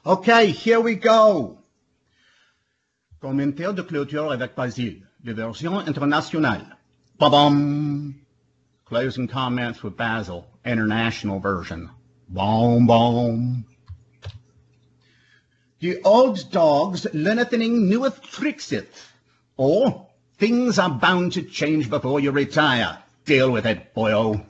Okay, here we go. Commentaire de clôture avec Basil, de version internationale. Ba-bum. Closing comments with Basil, international version. Boom, boom. The old dogs learning newest trickseth. Or, things are bound to change before you retire. Deal with it, boyo.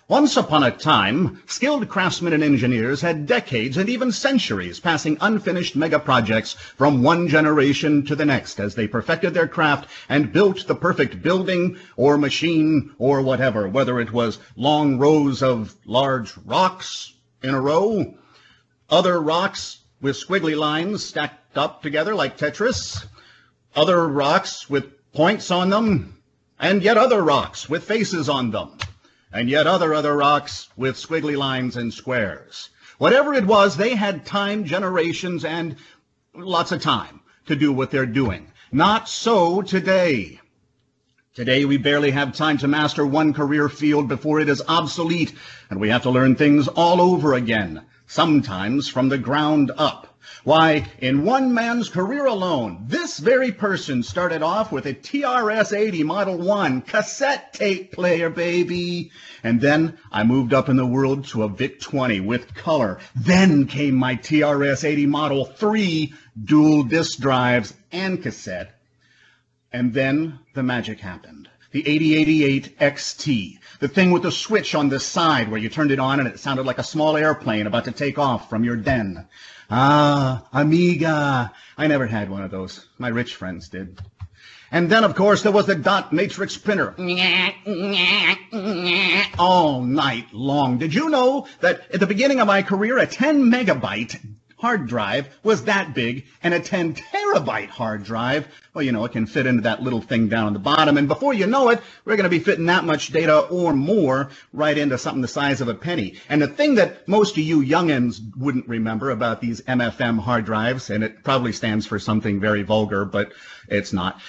Once upon a time, skilled craftsmen and engineers had decades and even centuries passing unfinished mega-projects from one generation to the next as they perfected their craft and built the perfect building or machine or whatever, whether it was long rows of large rocks in a row, other rocks with squiggly lines stacked up together like Tetris, other rocks with points on them, and yet other rocks with faces on them, and yet other rocks with squiggly lines and squares. Whatever it was, they had time, generations, and lots of time to do what they're doing. Not so today. Today, we barely have time to master one career field before it is obsolete, and we have to learn things all over again, sometimes from the ground up. Why, in one man's career alone, this very person started off with a TRS-80 Model 1 cassette tape player, baby. And then I moved up in the world to a VIC-20 with color. Then came my TRS-80 Model 3 dual disc drives and cassette. And then the magic happened. The 8088 XT, the thing with the switch on the side where you turned it on and it sounded like a small airplane about to take off from your den. Ah, Amiga. I never had one of those. My rich friends did. And then, of course, there was the dot matrix printer. All night long. Did you know that at the beginning of my career, a 10 megabyte hard drive was that big, and a 10 terabyte hard drive, well, you know, it can fit into that little thing down on the bottom, and before you know it, we're going to be fitting that much data or more right into something the size of a penny. And the thing that most of you youngins wouldn't remember about these MFM hard drives, and it probably stands for something very vulgar, but it's not,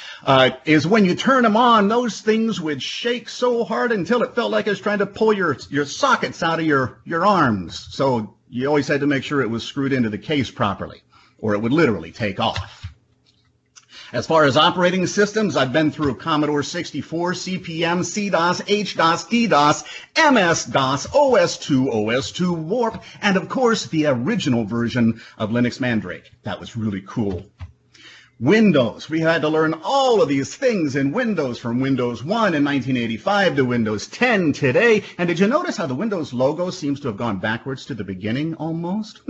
is when you turn them on, those things would shake so hard until it felt like it was trying to pull your sockets out of your arms. So you always had to make sure it was screwed into the case properly, or it would literally take off. As far as operating systems, I've been through Commodore 64, CP/M, CDOS, HDOS, DDOS, MS-DOS, OS/2, OS/2 Warp, and of course the original version of Linux Mandrake. That was really cool. Windows. We had to learn all of these things in Windows, from Windows 1 in 1985 to Windows 10 today. And did you notice how the Windows logo seems to have gone backwards to the beginning almost?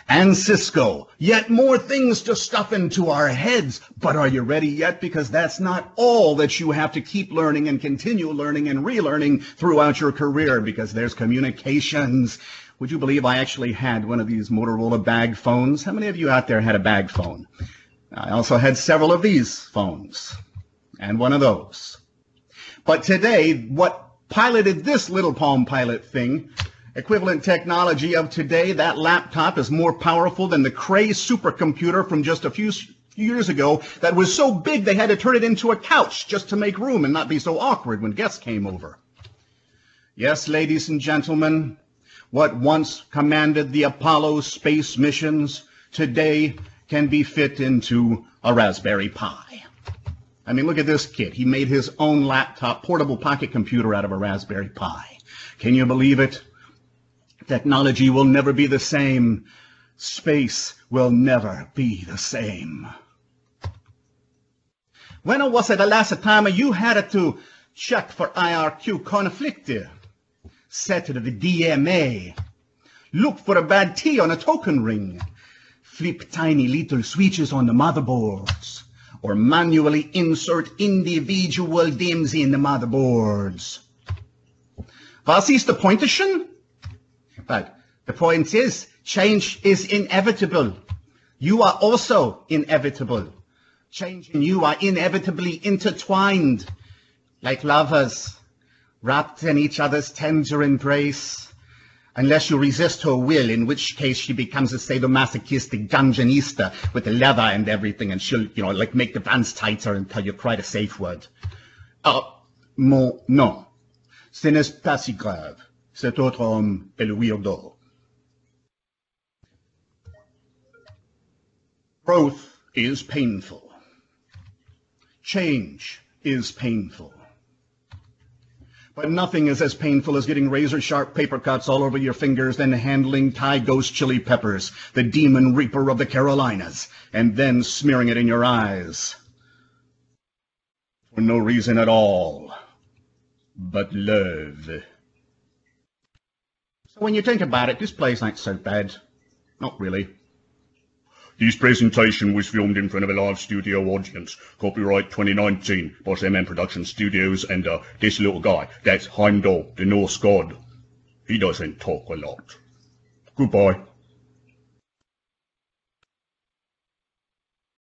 And Cisco. Yet more things to stuff into our heads. But are you ready yet? Because that's not all that you have to keep learning and continue learning and relearning throughout your career, because there's communications. Would you believe I actually had one of these Motorola bag phones? How many of you out there had a bag phone? I also had several of these phones, and one of those. But today, what piloted this little Palm Pilot thing, equivalent technology of today, that laptop is more powerful than the Cray supercomputer from just a few years ago that was so big they had to turn it into a couch just to make room and not be so awkward when guests came over. Yes, ladies and gentlemen, what once commanded the Apollo space missions today can be fit into a Raspberry Pi. I mean, look at this kid. He made his own laptop, portable pocket computer out of a Raspberry Pi. Can you believe it? Technology will never be the same. Space will never be the same. When was it the last time you had to check for IRQ conflict? Set to the DMA. Look for a bad T on a token ring. Flip tiny little switches on the motherboards. Or manually insert individual DIMMs in the motherboards. Was ist the pointation? But the point is, change is inevitable. You are also inevitable. Change and you are inevitably intertwined, like lovers, wrapped in each other's tender embrace, unless you resist her will, in which case she becomes a sadomasochistic dungeonista with the leather and everything, and she'll, you know, like make the pants tighter until you cry the safe word. Non. Ce n'est pas si grave. Cet autre homme est le weirdo. Growth is painful. Change is painful. But nothing is as painful as getting razor-sharp paper cuts all over your fingers, then handling Thai ghost chili peppers, the demon reaper of the Carolinas, and then smearing it in your eyes. For no reason at all, but love. So when you think about it, this place ain't so bad. Not really. This presentation was filmed in front of a live studio audience. Copyright 2019, Boss MM Production Studios, and this little guy, that's Heimdall, the Norse god. He doesn't talk a lot. Goodbye.